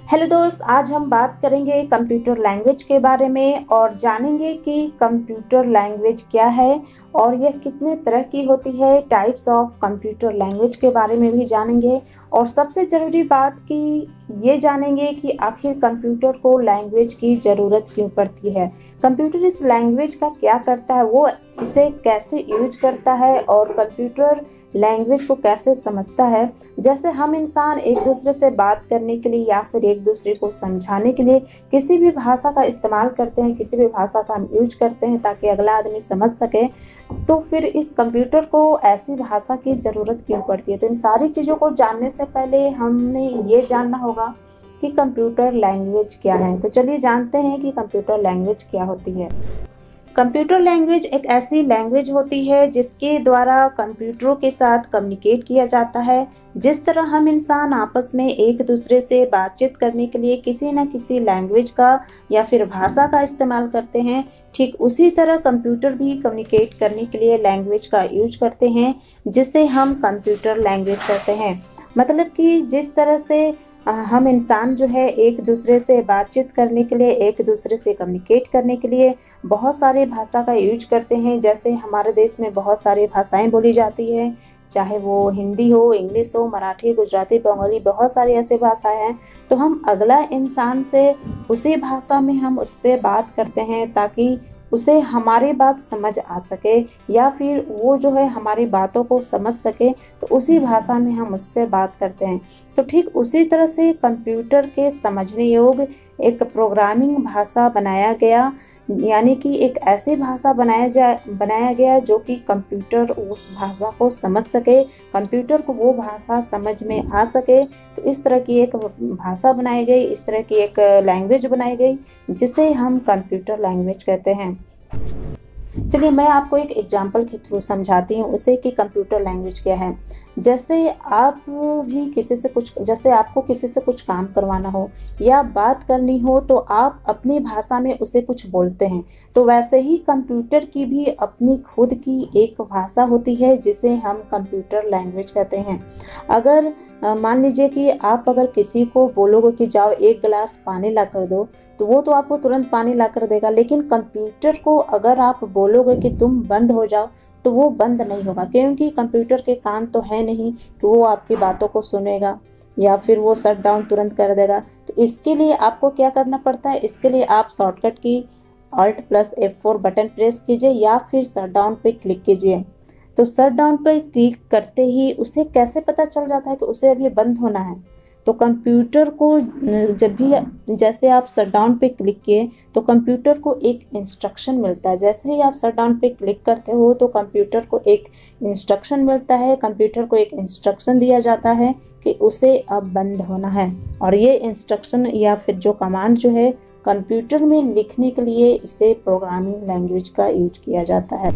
Hello दोस्त, आज हम बात करेंगे कंप्यूटर लैंग्वेज के बारे में और जानेंगे कि कंप्यूटर लैंग्वेज क्या है और यह कितने तरह की होती है। टाइप्स ऑफ कंप्यूटर लैंग्वेज के बारे में भी जानेंगे और सबसे ज़रूरी बात कि ये जानेंगे कि आखिर कंप्यूटर को लैंग्वेज की ज़रूरत क्यों पड़ती है, कंप्यूटर इस लैंग्वेज का क्या करता है, वो इसे कैसे यूज करता है और कंप्यूटर लैंग्वेज को कैसे समझता है। जैसे हम इंसान एक दूसरे से बात करने के लिए या फिर एक दूसरे को समझाने के लिए किसी भी भाषा का इस्तेमाल करते हैं, किसी भी भाषा का हम यूज करते हैं ताकि अगला आदमी समझ सके, तो फिर इस कंप्यूटर को ऐसी भाषा की ज़रूरत क्यों पड़ती है। तो इन सारी चीज़ों को जानने से पहले हमने ये जानना होगा कि कंप्यूटर लैंग्वेज क्या है। तो चलिए जानते हैं कि कंप्यूटर लैंग्वेज क्या होती है। कंप्यूटर लैंग्वेज एक ऐसी लैंग्वेज होती है जिसके द्वारा कंप्यूटरों के साथ कम्युनिकेट किया जाता है। जिस तरह हम इंसान आपस में एक दूसरे से बातचीत करने के लिए किसी न किसी लैंग्वेज का या फिर भाषा का इस्तेमाल करते हैं, ठीक उसी तरह कंप्यूटर भी कम्युनिकेट करने के लिए लैंग्वेज का यूज करते हैं, जिसे हम कंप्यूटर लैंग्वेज कहते हैं। मतलब कि जिस तरह से हम इंसान जो है एक दूसरे से बातचीत करने के लिए, एक दूसरे से कम्युनिकेट करने के लिए बहुत सारे भाषा का यूज करते हैं। जैसे हमारे देश में बहुत सारी भाषाएं बोली जाती है, चाहे वो हिंदी हो, इंग्लिश हो, मराठी, गुजराती, बंगाली, बहुत सारी ऐसी भाषाएं हैं। तो हम अगला इंसान से उसी भाषा में हम उससे बात करते हैं ताकि उसे हमारी बात समझ आ सके या फिर वो जो है हमारी बातों को समझ सके, तो उसी भाषा में हम उससे बात करते हैं। तो ठीक उसी तरह से कंप्यूटर के समझने योग्य एक प्रोग्रामिंग भाषा बनाया गया, यानी कि एक ऐसी भाषा बनाया गया जो कि कंप्यूटर उस भाषा को समझ सके, कंप्यूटर को वो भाषा समझ में आ सके। तो इस तरह की एक भाषा बनाई गई, इस तरह की एक लैंग्वेज बनाई गई जिसे हम कंप्यूटर लैंग्वेज कहते हैं। चलिए मैं आपको एक एग्जांपल के थ्रू समझाती हूँ उसे कि कंप्यूटर लैंग्वेज क्या है। जैसे आपको किसी से कुछ काम करवाना हो या बात करनी हो तो आप अपनी भाषा में उसे कुछ बोलते हैं, तो वैसे ही कंप्यूटर की भी अपनी खुद की एक भाषा होती है जिसे हम कंप्यूटर लैंग्वेज कहते हैं। अगर मान लीजिए कि आप अगर किसी को बोलोगे कि जाओ एक गिलास पानी ला कर दो, तो वो तो आपको तुरंत पानी ला कर देगा, लेकिन कंप्यूटर को अगर आप बोलोगे कि तुम बंद हो जाओ तो वो बंद नहीं होगा, क्योंकि कंप्यूटर के कान तो है नहीं कि वो आपकी बातों को सुनेगा या फिर वो शट डाउन तुरंत कर देगा। तो इसके लिए आपको क्या करना पड़ता है, इसके लिए आप शॉर्टकट की Alt+F4 बटन प्रेस कीजिए या फिर शट डाउन पे क्लिक कीजिए। तो शट डाउन पर क्लिक करते ही उसे कैसे पता चल जाता है कि उसे अभी बंद होना है। तो कंप्यूटर को जब भी जैसे आप शट डाउन पे क्लिक किए तो कंप्यूटर को एक इंस्ट्रक्शन मिलता है। जैसे ही आप शट डाउन पे क्लिक करते हो तो कंप्यूटर को एक इंस्ट्रक्शन मिलता है, कंप्यूटर को एक इंस्ट्रक्शन दिया जाता है कि उसे अब बंद होना है। और ये इंस्ट्रक्शन या फिर जो कमांड जो है कंप्यूटर में लिखने के लिए इसे प्रोग्रामिंग लैंग्वेज का यूज किया जाता है।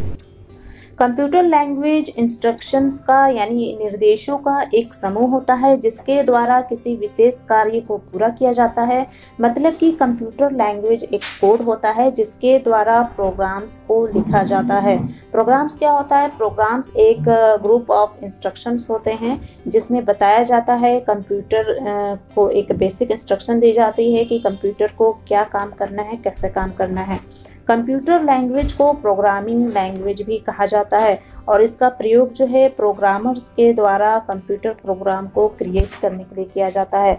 कंप्यूटर लैंग्वेज इंस्ट्रक्शंस का यानी निर्देशों का एक समूह होता है जिसके द्वारा किसी विशेष कार्य को पूरा किया जाता है। मतलब कि कंप्यूटर लैंग्वेज एक कोड होता है जिसके द्वारा प्रोग्राम्स को लिखा जाता है। प्रोग्राम्स क्या होता है, प्रोग्राम्स एक ग्रुप ऑफ इंस्ट्रक्शंस होते हैं जिसमें बताया जाता है, कंप्यूटर को एक बेसिक इंस्ट्रक्शन दी जाती है कि कंप्यूटर को क्या काम करना है, कैसे काम करना है। कंप्यूटर लैंग्वेज को प्रोग्रामिंग लैंग्वेज भी कहा जाता है और इसका प्रयोग जो है प्रोग्रामर्स के द्वारा कंप्यूटर प्रोग्राम को क्रिएट करने के लिए किया जाता है।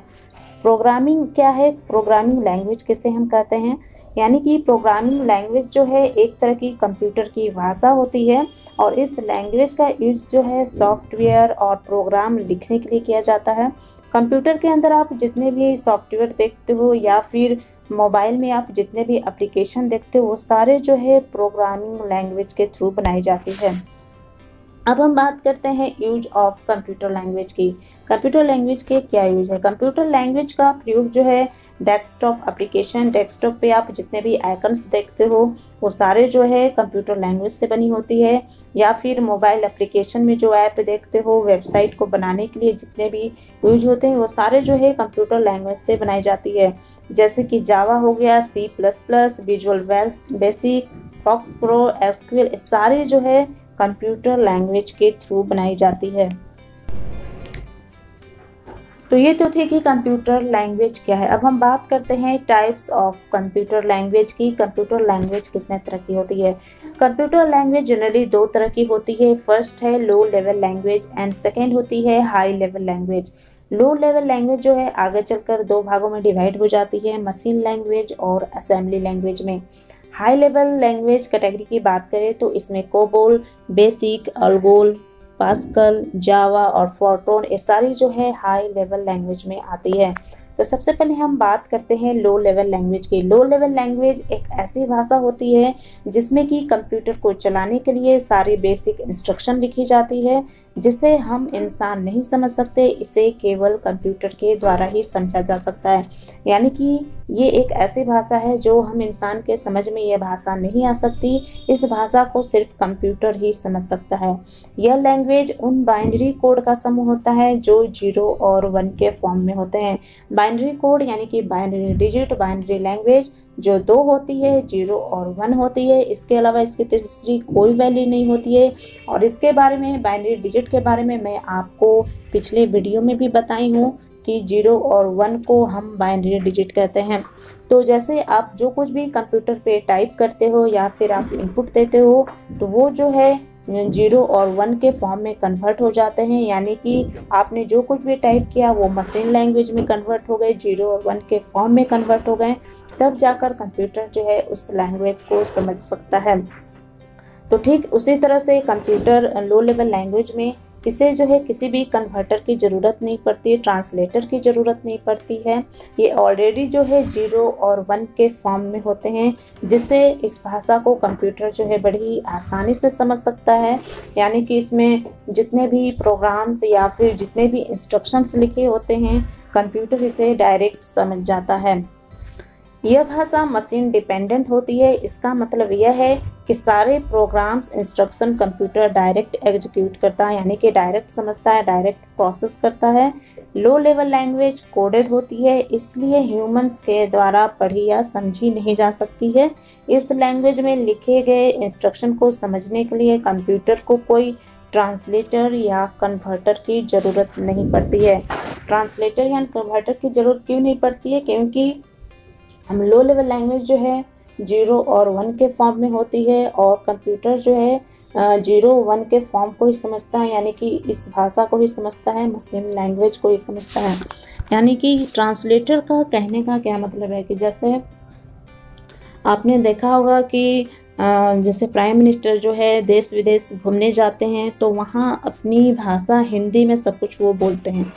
प्रोग्रामिंग क्या है, प्रोग्रामिंग लैंग्वेज किसे हम कहते हैं, यानी कि प्रोग्रामिंग लैंग्वेज जो है एक तरह की कंप्यूटर की भाषा होती है और इस लैंग्वेज का यूज जो है सॉफ्टवेयर और प्रोग्राम लिखने के लिए किया जाता है। कंप्यूटर के अंदर आप जितने भी सॉफ्टवेयर देखते हो या फिर मोबाइल में आप जितने भी एप्लीकेशन देखते हो वो सारे जो है प्रोग्रामिंग लैंग्वेज के थ्रू बनाई जाती है। अब हम बात करते हैं यूज ऑफ कंप्यूटर लैंग्वेज की। कंप्यूटर लैंग्वेज के क्या यूज है। कंप्यूटर लैंग्वेज का प्रयोग जो है डेस्कटॉप एप्लीकेशन, डेस्कटॉप पे आप जितने भी आइकन्स देखते हो वो सारे जो है कंप्यूटर लैंग्वेज से बनी होती है, या फिर मोबाइल एप्लीकेशन में जो ऐप देखते हो, वेबसाइट को बनाने के लिए जितने भी यूज होते हैं वो सारे जो है कंप्यूटर लैंग्वेज से बनाई जाती है। जैसे कि जावा हो गया, C++, Visual Basic, FoxPro, SQL, सारे जो है कंप्यूटर लैंग्वेज के थ्रू बनाई जाती है। तो ये तो थी कि कंप्यूटर लैंग्वेज क्या है। अब हम बात करते हैं टाइप्स ऑफ कंप्यूटर लैंग्वेज की। कंप्यूटर लैंग्वेज कितने तरह की होती है। कंप्यूटर लैंग्वेज जनरली दो तरह की होती है। फर्स्ट है लो लेवल लैंग्वेज एंड सेकेंड होती है हाई लेवल लैंग्वेज। लो लेवल लैंग्वेज जो है आगे चलकर दो भागों में डिवाइड हो जाती है, मशीन लैंग्वेज और असेंबली लैंग्वेज में। हाई लेवल लैंग्वेज कैटेगरी की बात करें तो इसमें कोबोल, बेसिक, अल्गोल, पास्कल, जावा और फोर्ट्रॉन ये सारी जो है हाई लेवल लैंग्वेज में आती है। तो सबसे पहले हम बात करते हैं लो लेवल लैंग्वेज की। लो लेवल लैंग्वेज एक ऐसी भाषा होती है जिसमें कि कंप्यूटर को चलाने के लिए सारी बेसिक इंस्ट्रक्शन लिखी जाती है, जिसे हम इंसान नहीं समझ सकते, इसे केवल कंप्यूटर के द्वारा ही समझा जा सकता है। यानी कि ये एक ऐसी भाषा है जो हम इंसान के समझ में यह भाषा नहीं आ सकती, इस भाषा को सिर्फ कंप्यूटर ही समझ सकता है। यह लैंग्वेज उन बाइनरी कोड का समूह होता है जो 0 और 1 के फॉर्म में होते हैं। बाइनरी कोड यानी कि बाइनरी डिजिट, बाइनरी लैंग्वेज जो 2 होती है, 0 और 1 होती है। इसके अलावा इसकी तीसरी कोई वैल्यू नहीं होती है। और इसके बारे में, बाइनरी डिजिट के बारे में मैं आपको पिछले वीडियो में भी बताई हूँ कि 0 और 1 को हम बाइनरी डिजिट कहते हैं। तो जैसे आप जो कुछ भी कंप्यूटर पे टाइप करते हो या फिर आप इनपुट देते हो तो वो जो है 0 और 1 के फॉर्म में कन्वर्ट हो जाते हैं। यानी कि आपने जो कुछ भी टाइप किया वो मशीन लैंग्वेज में कन्वर्ट हो गए, 0 और 1 के फॉर्म में कन्वर्ट हो गए, तब जाकर कंप्यूटर जो है उस लैंग्वेज को समझ सकता है। तो ठीक उसी तरह से कंप्यूटर लो लेवल लैंग्वेज में इसे जो है किसी भी कन्वर्टर की ज़रूरत नहीं पड़ती, ट्रांसलेटर की ज़रूरत नहीं पड़ती है। ये ऑलरेडी जो है 0 और 1 के फॉर्म में होते हैं, जिससे इस भाषा को कंप्यूटर जो है बड़ी आसानी से समझ सकता है। यानी कि इसमें जितने भी प्रोग्राम्स या फिर जितने भी इंस्ट्रक्शंस लिखे होते हैं कंप्यूटर इसे डायरेक्ट समझ जाता है। यह भाषा मशीन डिपेंडेंट होती है। इसका मतलब यह है कि सारे programs instruction computer direct execute करता है, यानी कि डायरेक्ट समझता है, डायरेक्ट प्रोसेस करता है। लो लेवल लैंग्वेज कोडेड होती है, इसलिए ह्यूमंस के द्वारा पढ़ी या समझी नहीं जा सकती है। इस लैंग्वेज में लिखे गए इंस्ट्रक्शन को समझने के लिए कंप्यूटर को कोई ट्रांसलेटर या कन्वर्टर की ज़रूरत नहीं पड़ती है। ट्रांसलेटर या कन्वर्टर की ज़रूरत क्यों नहीं पड़ती है? क्योंकि हम लो लेवल लैंग्वेज जो है 0 और 1 के फॉर्म में होती है और कंप्यूटर जो है 0 1 के फॉर्म को ही समझता है, यानी कि इस भाषा को ही समझता है, मशीन लैंग्वेज को ही समझता है। यानी कि ट्रांसलेटर का कहने का क्या मतलब है कि जैसे आपने देखा होगा कि जैसे प्राइम मिनिस्टर जो है देश विदेश घूमने जाते हैं तो वहाँ अपनी भाषा हिंदी में सब कुछ वो बोलते हैं,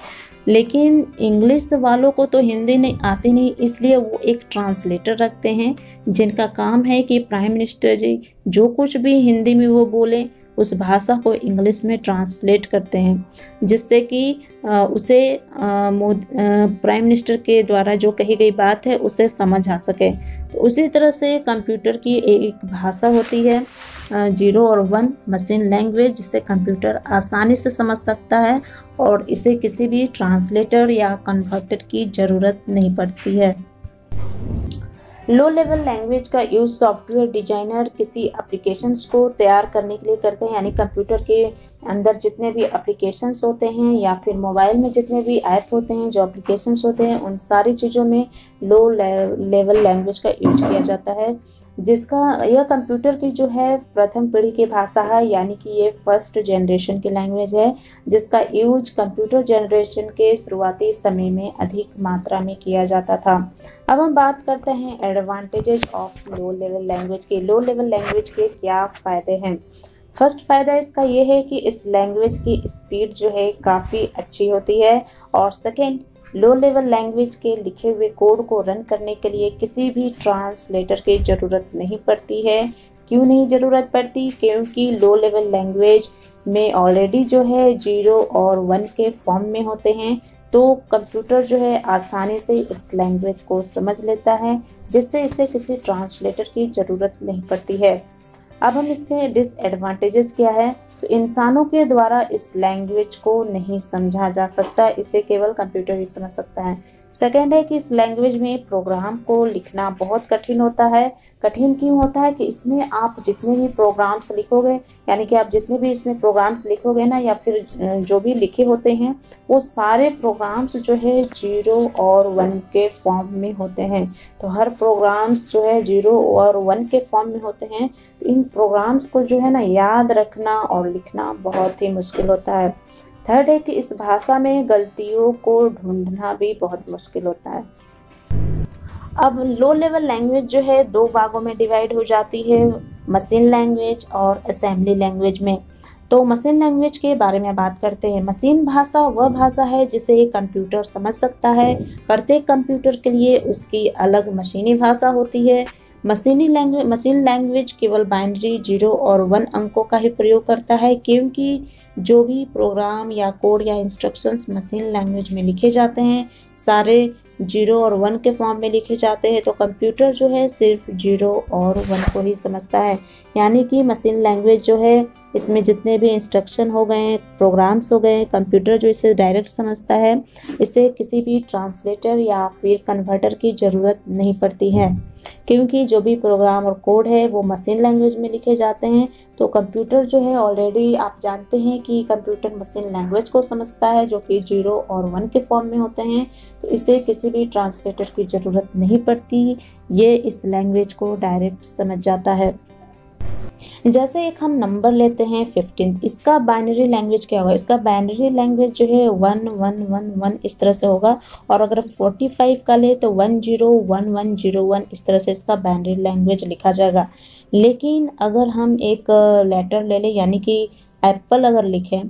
लेकिन इंग्लिश वालों को तो हिंदी नहीं आती नहीं, इसलिए वो एक ट्रांसलेटर रखते हैं जिनका काम है कि प्राइम मिनिस्टर जी जो कुछ भी हिंदी में वो बोले उस भाषा को इंग्लिश में ट्रांसलेट करते हैं, जिससे कि उसे प्राइम मिनिस्टर के द्वारा जो कही गई बात है उसे समझ आ सके। तो उसी तरह से कंप्यूटर की एक भाषा होती है 0 और 1 मशीन लैंग्वेज, जिसे कंप्यूटर आसानी से समझ सकता है और इसे किसी भी ट्रांसलेटर या कन्वर्टर की ज़रूरत नहीं पड़ती है। लो लेवल लैंग्वेज का यूज़ सॉफ्टवेयर डिजाइनर किसी एप्लीकेशंस को तैयार करने के लिए करते हैं, यानी कंप्यूटर के अंदर जितने भी एप्लीकेशंस होते हैं या फिर मोबाइल में जितने भी ऐप होते हैं, जो एप्लीकेशंस होते हैं, उन सारी चीज़ों में लो लेवल लैंग्वेज का यूज किया जाता है। जिसका यह कंप्यूटर की जो है प्रथम पीढ़ी की भाषा है, यानी कि ये फर्स्ट जनरेशन की लैंग्वेज है, जिसका यूज कंप्यूटर जनरेशन के शुरुआती समय में अधिक मात्रा में किया जाता था। अब हम बात करते हैं advantages of low level language के। लो लेवल लैंग्वेज के क्या फ़ायदे हैं? फर्स्ट फ़ायदा इसका ये है कि इस लैंग्वेज की स्पीड जो है काफ़ी अच्छी होती है। और सेकेंड, लो लेवल लैंग्वेज के लिखे हुए कोड को रन करने के लिए किसी भी ट्रांसलेटर की ज़रूरत नहीं पड़ती है। क्यों नहीं ज़रूरत पड़ती? क्योंकि लो लेवल लैंग्वेज में ऑलरेडी जो है 0 और 1 के फॉर्म में होते हैं, तो कंप्यूटर जो है आसानी से इस लैंग्वेज को समझ लेता है, जिससे इसे किसी ट्रांसलेटर की ज़रूरत नहीं पड़ती है। अब हम इसके डिसएडवांटेजेस क्या है, तो इंसानों के द्वारा इस लैंग्वेज को नहीं समझा जा सकता, इसे केवल कंप्यूटर ही समझ सकता है। सेकंड है कि इस लैंग्वेज में प्रोग्राम को लिखना बहुत कठिन होता है। कठिन क्यों होता है कि इसमें आप जितने भी प्रोग्राम्स लिखोगे, यानी कि आप जितने भी इसमें प्रोग्राम्स लिखोगे ना, या फिर जो भी लिखे होते हैं, वो सारे प्रोग्राम्स जो है 0 और 1 के फॉर्म में होते हैं। तो हर प्रोग्राम्स जो है 0 और 1 के फॉर्म में होते हैं। तो इन प्रोग्राम्स को जो है ना याद रखना और लिखना बहुत ही मुश्किल होता है। थर्ड है कि इस भाषा में गलतियों को ढूंढना भी बहुत मुश्किल होता है। अब लो लेवल लैंग्वेज जो है 2 भागों में डिवाइड हो जाती है, मशीन लैंग्वेज और असेंबली लैंग्वेज में। तो मशीन लैंग्वेज के बारे में बात करते हैं। मशीन भाषा वह भाषा है जिसे कंप्यूटर समझ सकता है। प्रत्येक कंप्यूटर के लिए उसकी अलग मशीनी भाषा होती है। मशीन लैंग्वेज केवल बाइनरी 0 और 1 अंकों का ही प्रयोग करता है, क्योंकि जो भी प्रोग्राम या कोड या इंस्ट्रक्शंस मशीन लैंग्वेज में लिखे जाते हैं सारे 0 और 1 के फॉर्म में लिखे जाते हैं। तो कंप्यूटर जो है सिर्फ 0 और 1 को ही समझता है, यानी कि मशीन लैंग्वेज जो है इसमें जितने भी इंस्ट्रक्शन हो गए, प्रोग्राम्स हो गए, कंप्यूटर जो इसे डायरेक्ट समझता है। इसे किसी भी ट्रांसलेटर या फिर कन्वर्टर की ज़रूरत नहीं पड़ती है, क्योंकि जो भी प्रोग्राम और कोड है वो मशीन लैंग्वेज में लिखे जाते हैं। तो कंप्यूटर जो है ऑलरेडी आप जानते हैं कि कंप्यूटर मशीन लैंग्वेज को समझता है, जो कि 0 और 1 के फॉर्म में होते हैं। तो इसे किसी भी ट्रांसलेटर की ज़रूरत नहीं पड़ती, ये इस लैंग्वेज को डायरेक्ट समझ जाता है। जैसे एक हम नंबर लेते हैं 15, इसका बाइनरी लैंग्वेज क्या होगा? इसका बाइनरी लैंग्वेज जो है 1 1 1 1 इस तरह से होगा। और अगर हम 45 का ले तो 1 0 1 1 0 1 इस तरह से इसका बाइनरी लैंग्वेज लिखा जाएगा। लेकिन अगर हम एक लेटर ले लें, यानी कि एप्पल अगर लिखें,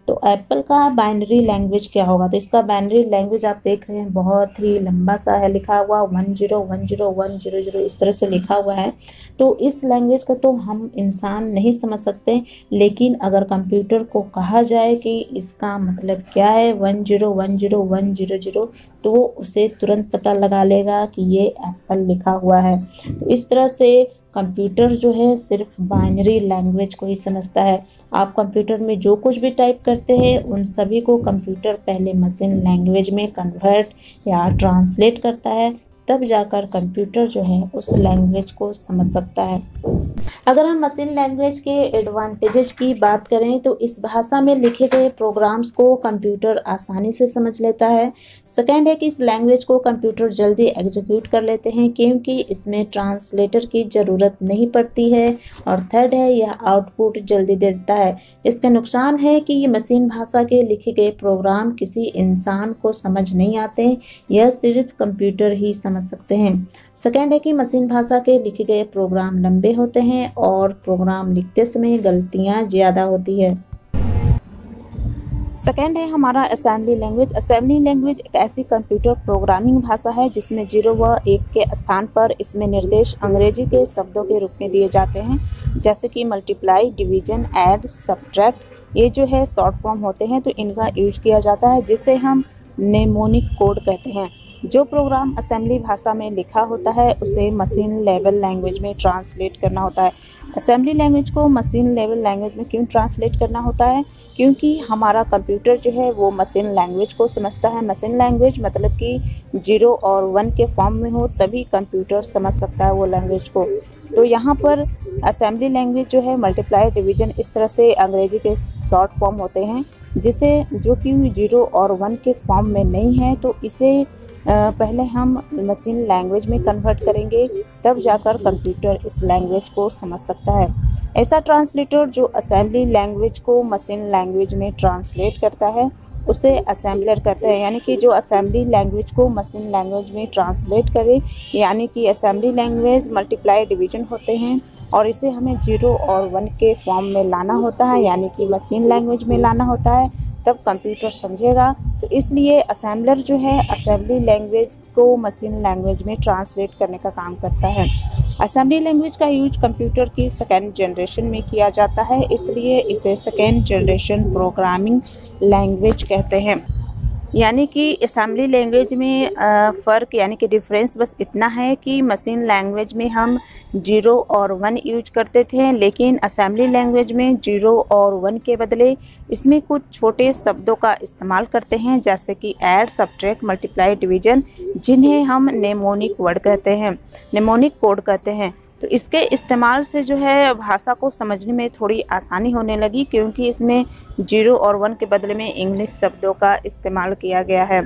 तो एप्पल का बाइनरी लैंग्वेज क्या होगा? तो इसका बाइनरी लैंग्वेज आप देख रहे हैं बहुत ही लंबा सा है, लिखा हुआ 10 10 100 इस तरह से लिखा हुआ है। तो इस लैंग्वेज को तो हम इंसान नहीं समझ सकते, लेकिन अगर कंप्यूटर को कहा जाए कि इसका मतलब क्या है 10101000, तो वो उसे तुरंत पता लगा लेगा कि ये एप्पल लिखा हुआ है। तो इस तरह से कंप्यूटर जो है सिर्फ बाइनरी लैंग्वेज को ही समझता है। आप कंप्यूटर में जो कुछ भी टाइप करते हैं उन सभी को कंप्यूटर पहले मशीन लैंग्वेज में कन्वर्ट या ट्रांसलेट करता है, तब जाकर कंप्यूटर जो है उस लैंग्वेज को समझ सकता है। अगर हम मशीन लैंग्वेज के एडवांटेजेस की बात करें तो इस भाषा में लिखे गए प्रोग्राम्स को कंप्यूटर आसानी से समझ लेता है। सेकेंड है कि इस लैंग्वेज को कंप्यूटर जल्दी एग्जीक्यूट कर लेते हैं, क्योंकि इसमें ट्रांसलेटर की ज़रूरत नहीं पड़ती है। और थर्ड है यह आउटपुट जल्दी देता है। इसका नुकसान है कि ये मशीन भाषा के लिखे गए प्रोग्राम किसी इंसान को समझ नहीं आते, यह सिर्फ कंप्यूटर ही समझ सकते हैं। सेकेंड है कि मशीन भाषा के लिखे गए प्रोग्राम लंबे होते हैं और प्रोग्राम लिखते समय गलतियां ज़्यादा होती है। सेकेंड है हमारा असेंबली लैंग्वेज। असेंबली लैंग्वेज एक ऐसी कंप्यूटर प्रोग्रामिंग भाषा है जिसमें 0 व 1 के स्थान पर इसमें निर्देश अंग्रेजी के शब्दों के रूप में दिए जाते हैं, जैसे कि मल्टीप्लाई, डिवीजन, ऐड, सब्ट्रैक्ट। ये जो है शॉर्ट फॉर्म होते हैं, तो इनका यूज किया जाता है, जिसे हम नेमोनिक कोड कहते हैं। जो प्रोग्राम असेंबली भाषा में लिखा होता है उसे मशीन लेवल लैंग्वेज में ट्रांसलेट करना होता है। असेंबली लैंग्वेज को मशीन लेवल लैंग्वेज में क्यों ट्रांसलेट करना होता है? क्योंकि हमारा कंप्यूटर जो है वो मशीन लैंग्वेज को समझता है। मशीन लैंग्वेज मतलब कि 0 और 1 के फॉर्म में हो, तभी कंप्यूटर समझ सकता है वो लैंग्वेज को। तो यहाँ पर असेंबली लैंग्वेज जो है मल्टीप्लाई, डिवीजन इस तरह से अंग्रेजी के शॉर्ट फॉर्म होते हैं, जिसे जो कि 0 और 1 के फॉर्म में नहीं है, तो इसे पहले हम मशीन लैंग्वेज में कन्वर्ट करेंगे, तब जाकर कंप्यूटर इस लैंग्वेज को समझ सकता है। ऐसा ट्रांसलेटर जो असेंबली लैंग्वेज को मशीन लैंग्वेज में ट्रांसलेट करता है उसे असेंबलर कहते हैं। यानी कि जो असेंबली लैंग्वेज को मशीन लैंग्वेज में ट्रांसलेट करे, यानी कि असेंबली लैंग्वेज मल्टीप्लाई, डिवीजन होते हैं और इसे हमें 0 और 1 के फॉर्म में लाना होता है, यानी कि मशीन लैंग्वेज में लाना होता है, तब कंप्यूटर समझेगा। तो इसलिए असेंबलर जो है असेंबली लैंग्वेज को मशीन लैंग्वेज में ट्रांसलेट करने का काम करता है। असेंबली लैंग्वेज का यूज कंप्यूटर की सेकेंड जनरेशन में किया जाता है, इसलिए इसे सेकेंड जनरेशन प्रोग्रामिंग लैंग्वेज कहते हैं। यानी कि असेंबली लैंग्वेज में फ़र्क यानी कि डिफरेंस बस इतना है कि मशीन लैंग्वेज में हम 0 और 1 यूज करते थे, लेकिन असेंबली लैंग्वेज में 0 और 1 के बदले इसमें कुछ छोटे शब्दों का इस्तेमाल करते हैं, जैसे कि ऐड, सब्ट्रैक्ट, मल्टीप्लाई, डिवीज़न, जिन्हें हम नेमोनिक वर्ड कहते हैं, नेमोनिक कोड कहते हैं। तो इसके इस्तेमाल से जो है भाषा को समझने में थोड़ी आसानी होने लगी, क्योंकि इसमें 0 और 1 के बदले में इंग्लिश शब्दों का इस्तेमाल किया गया है।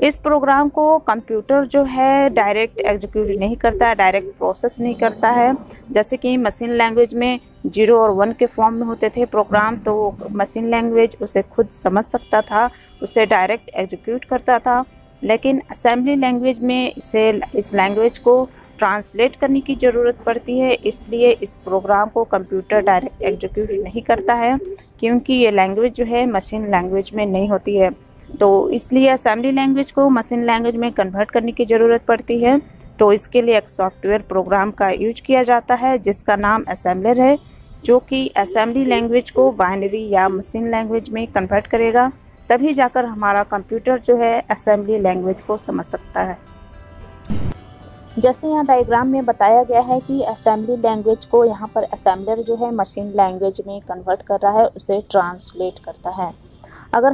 इस प्रोग्राम को कंप्यूटर जो है डायरेक्ट एग्जीक्यूट नहीं करता है, डायरेक्ट प्रोसेस नहीं करता है। जैसे कि मशीन लैंग्वेज में 0 और 1 के फॉर्म में होते थे प्रोग्राम, तो मशीन लैंग्वेज उसे खुद समझ सकता था, उसे डायरेक्ट एग्जीक्यूट करता था। लेकिन असेंबली लैंग्वेज में इस लैंग्वेज को ट्रांसलेट करने की ज़रूरत पड़ती है, इसलिए इस प्रोग्राम को कंप्यूटर डायरेक्ट एग्जीक्यूट नहीं करता है, क्योंकि ये लैंग्वेज जो है मशीन लैंग्वेज में नहीं होती है। तो इसलिए असेंबली लैंग्वेज को मशीन लैंग्वेज में कन्वर्ट करने की ज़रूरत पड़ती है। तो इसके लिए एक सॉफ्टवेयर प्रोग्राम का यूज किया जाता है जिसका नाम असेंबलर है, जो कि असेंबली लैंग्वेज को बाइनरी या मशीन लैंग्वेज में कन्वर्ट करेगा, तभी जाकर हमारा कंप्यूटर जो है असेंबली लैंग्वेज को समझ सकता है। जैसे यहाँ डायग्राम में बताया गया है कि असेंबली लैंग्वेज को यहाँ पर असेंबलर जो है मशीन लैंग्वेज में कन्वर्ट कर रहा है, उसे ट्रांसलेट करता है। अगर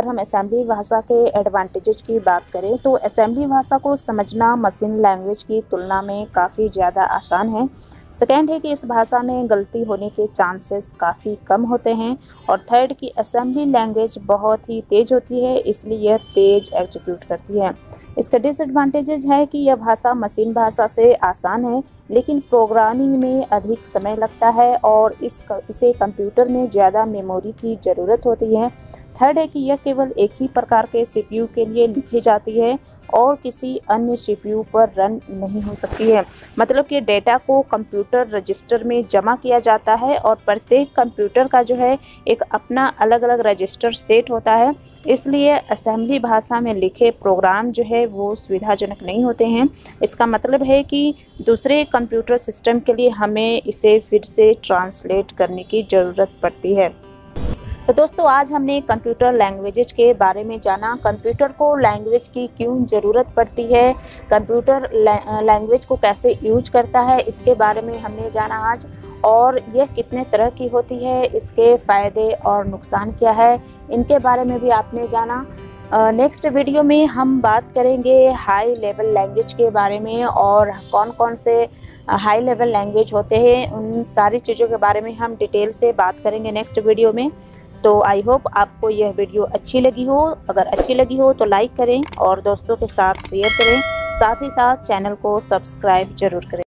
हम असेंबली भाषा के एडवांटेजेस की बात करें तो असेंबली भाषा को समझना मशीन लैंग्वेज की तुलना में काफ़ी ज़्यादा आसान है। सेकेंड है कि इस भाषा में गलती होने के चांसेस काफ़ी कम होते हैं। और थर्ड कि असेंबली लैंग्वेज बहुत ही तेज़ होती है, इसलिए यह तेज़ एग्जीक्यूट करती है। इसका डिसएडवांटेजेस है कि यह भाषा मशीन भाषा से आसान है, लेकिन प्रोग्रामिंग में अधिक समय लगता है और इसे कंप्यूटर में ज़्यादा मेमोरी की ज़रूरत होती है। थर्ड है कि यह केवल एक ही प्रकार के सीपीयू के लिए लिखी जाती है और किसी अन्य सीपीयू पर रन नहीं हो सकती है। मतलब कि डेटा को कंप्यूटर रजिस्टर में जमा किया जाता है और प्रत्येक कंप्यूटर का जो है एक अपना अलग अलग रजिस्टर सेट होता है, इसलिए असेंबली भाषा में लिखे प्रोग्राम जो है वो सुविधाजनक नहीं होते हैं। इसका मतलब है कि दूसरे कंप्यूटर सिस्टम के लिए हमें इसे फिर से ट्रांसलेट करने की ज़रूरत पड़ती है। तो दोस्तों, आज हमने कंप्यूटर लैंग्वेजेज के बारे में जाना। कंप्यूटर को लैंग्वेज की क्यों ज़रूरत पड़ती है, कंप्यूटर लैंग्वेज को कैसे यूज करता है, इसके बारे में हमने जाना आज। और यह कितने तरह की होती है, इसके फ़ायदे और नुकसान क्या है, इनके बारे में भी आपने जाना। नेक्स्ट वीडियो में हम बात करेंगे हाई लेवल लैंग्वेज के बारे में, और कौन कौन से हाई लेवल लैंग्वेज होते हैं, उन सारी चीज़ों के बारे में हम डिटेल से बात करेंगे नेक्स्ट वीडियो में। तो आई होप आपको यह वीडियो अच्छी लगी हो। अगर अच्छी लगी हो तो लाइक करें और दोस्तों के साथ शेयर करें, साथ ही साथ चैनल को सब्सक्राइब जरूर करें।